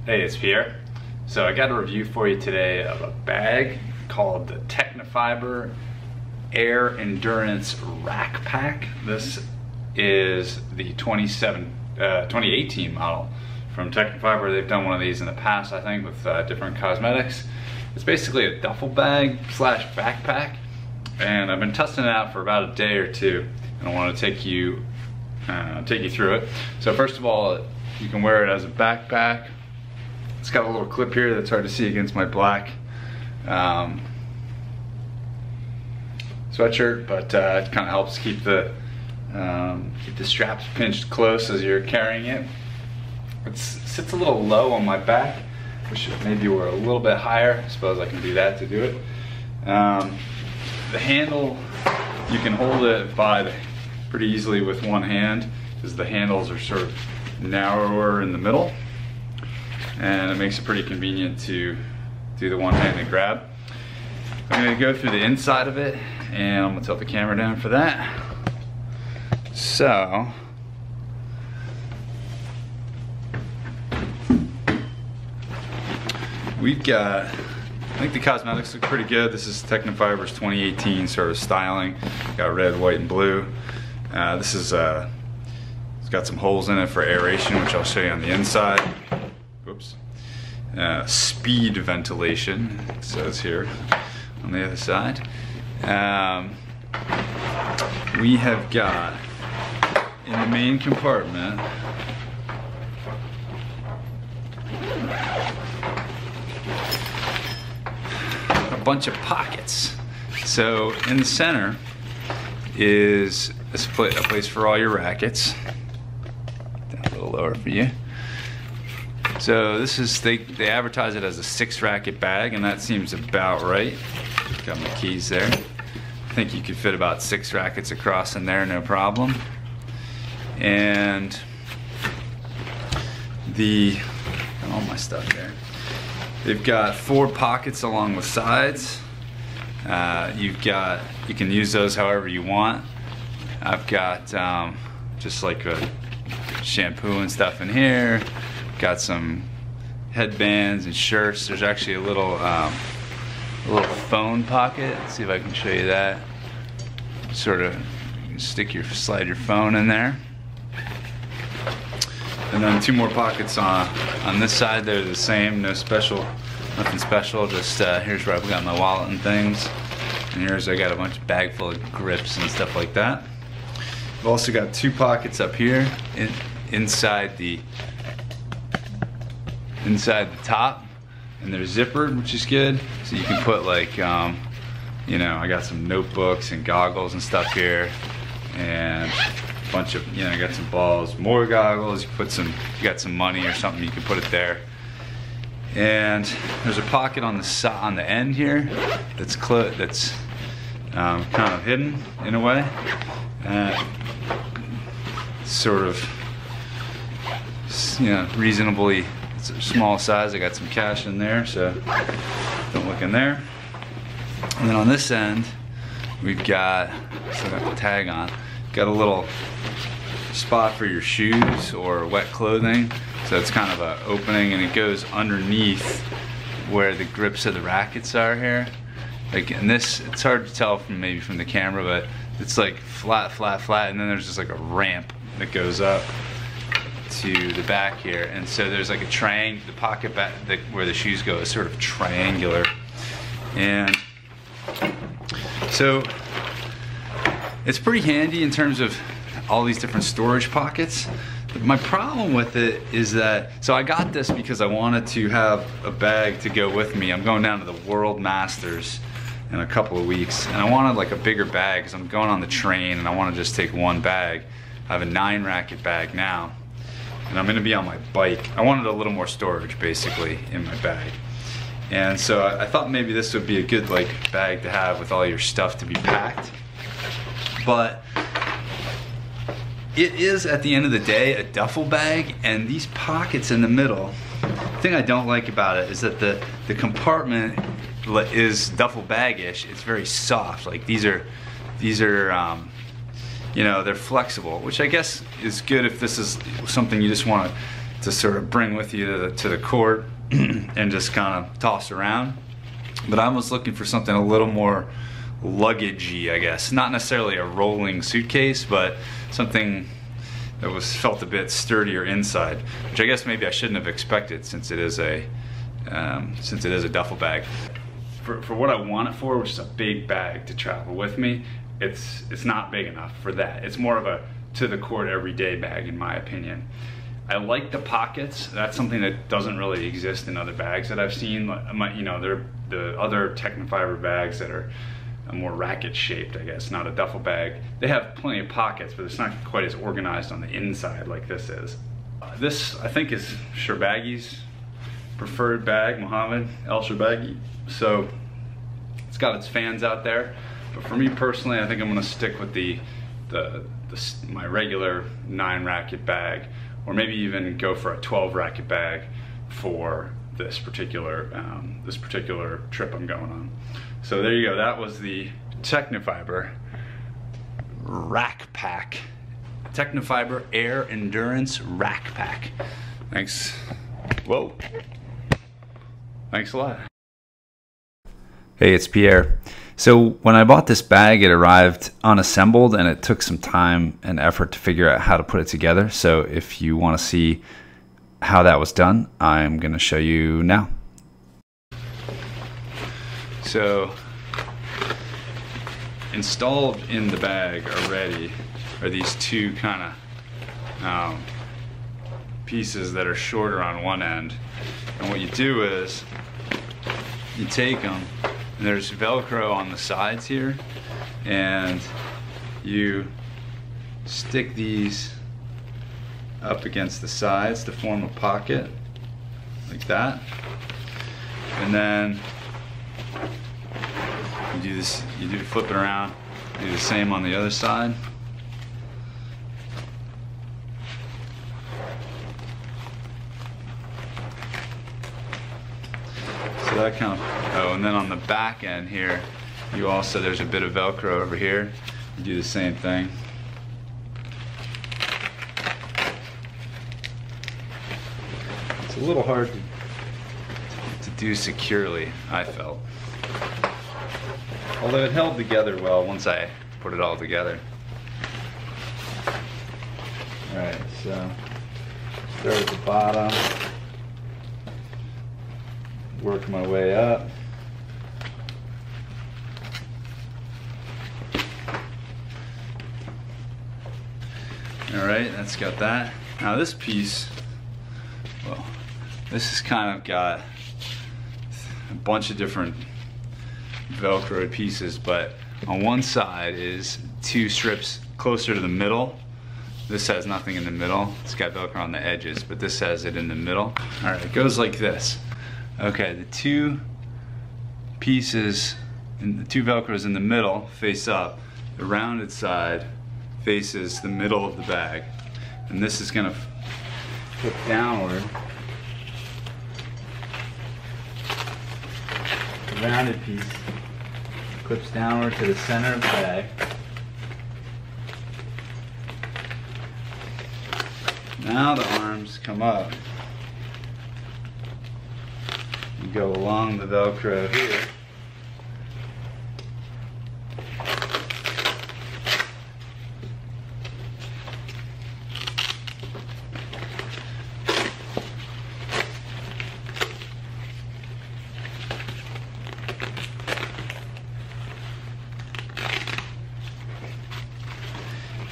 Hey, it's Pierre. So I got a review for you today of a bag called the Tecnifibre Air Endurance Rackpack. This is the 2018 model from Tecnifibre. They've done one of these in the past, I think, with different cosmetics. It's basically a duffel bag slash backpack, and I've been testing it out for about a day or two, and I want to take you through it. So first of all, you can wear it as a backpack. It's got a little clip here that's hard to see against my black sweatshirt, but it kind of helps keep the straps pinched close as you're carrying it. It sits a little low on my back. Wish maybe we're a little bit higher. I suppose I can do that to do it. The handle, you can hold it by pretty easily with one hand, because the handles are sort of narrower in the middle, and it makes it pretty convenient to do the one-handed grab. I'm going to go through the inside of it, and I'm going to tilt the camera down for that. So, we've got, I think the cosmetics look pretty good. This is Tecnifibre's 2018 sort of styling. Got red, white, and blue. This is it's got some holes in it for aeration, which I'll show you on the inside. Whoops. Speed ventilation, it says here on the other side. We have got in the main compartment a bunch of pockets. So in the center is a place for all your rackets. Down a little lower for you. So this is, they advertise it as a 6-racket bag, and that seems about right. Got my keys there. I think you could fit about 6 rackets across in there, no problem. And got all my stuff there. They've got 4 pockets along the sides. You can use those however you want. I've got just like a shampoo and stuff in here. Got some headbands and shirts. There's actually a little phone pocket. Let's see if I can show you that. Sort of slide your phone in there. And then 2 more pockets on this side. They're the same, nothing special. Just here's where I've got my wallet and things. And here's I got a bunch of bag full of grips and stuff like that. I've also got 2 pockets up here inside the top, and they're zippered, which is good. So you can put like, I got some notebooks and goggles and stuff here, and a bunch of, I got some balls, more goggles. You got some money or something, you can put it there. And there's a pocket on the end here that's kind of hidden in a way. Sort of, reasonably. It's a small size. I got some cash in there, so don't look in there. And then on this end, we've got, still got the tag on, got a little spot for your shoes or wet clothing. So it's kind of an opening, and it goes underneath where the grips of the rackets are here. Like in this, it's hard to tell from the camera, but it's like flat, and then there's just like a ramp that goes up to the back here, and so there's like a the pocket back where the shoes go is sort of triangular, and so it's pretty handy in terms of all these different storage pockets. My problem with it is that, so I got this because I wanted to have a bag to go with me. I'm going down to the World Masters in a couple of weeks, and I wanted like a bigger bag because I'm going on the train, and I want to just take one bag. I have a 9-racket bag now, and I'm going to be on my bike. I wanted a little more storage basically in my bag, and so I thought maybe this would be a good bag to have with all your stuff to be packed. But it is, at the end of the day, a duffel bag, and these pockets in the middle, the thing I don't like about it is that the compartment is duffel bag-ish. It's very soft. Like these are they're flexible, which I guess is good if this is something you just want to to sort of bring with you to the court and just kind of toss around. But I was looking for something a little more luggagey, I guess. Not necessarily a rolling suitcase, but something that felt a bit sturdier inside, which I guess maybe I shouldn't have expected since it is a duffel bag. For what I want it for, which is a big bag to travel with me, it's not big enough for that. It's more of a to the court everyday bag in my opinion. I like the pockets. That's something that doesn't really exist in other bags that I've seen. You know, they're the other Tecnifibre bags that are more racket shaped, I guess, not a duffel bag. They have plenty of pockets, but it's not quite as organized on the inside like this is. This, I think, is Sherbaghi's preferred bag, Mohammed El Sherbaghi. So it's got its fans out there, but for me personally, I think I'm gonna stick with my regular 9 racket bag, or maybe even go for a 12 racket bag for this particular trip I'm going on. So there you go. That was the Tecnifibre Rackpack. Tecnifibre Air Endurance Rackpack. Thanks. Whoa. Thanks a lot. Hey, it's Pierre. So when I bought this bag, it arrived unassembled, and it took some time and effort to figure out how to put it together. So if you want to see how that was done, I'm going to show you now. So installed in the bag already are these two kind of pieces that are shorter on one end. And what you do is you take them, and there's Velcro on the sides here, and you stick these up against the sides to form a pocket like that, and then you flip it around, do the same on the other side. So that kind of, oh, and then on the back end here, there's a bit of Velcro over here. You do the same thing. It's a little hard to do securely, I felt. Although it held together well once I put it all together. Alright, so start at the bottom, work my way up. Alright, that's got that. Now this piece, well, this has kind of got a bunch of different Velcroed pieces, but on one side is 2 strips closer to the middle. This has nothing in the middle. It's got Velcro on the edges, but this has it in the middle. Alright, it goes like this. Okay, the 2 pieces, and the 2 Velcros in the middle face up. The rounded side faces the middle of the bag. And this is going to flip downward. The rounded piece clips downward to the center of the bag. Now the arms come up. You go along the Velcro here.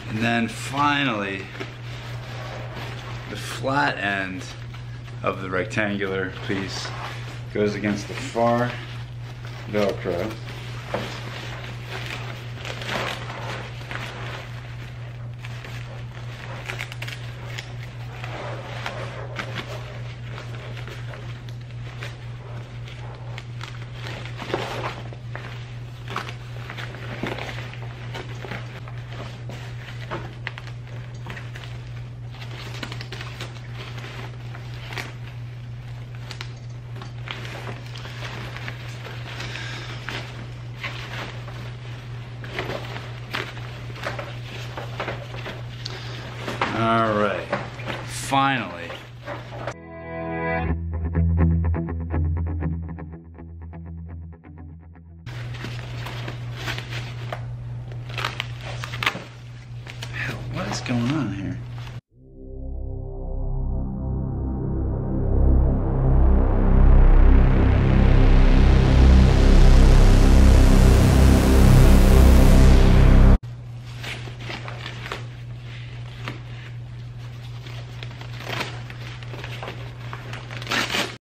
And then finally, the flat end of the rectangular piece goes against the far Velcro. All right, finally, going on here?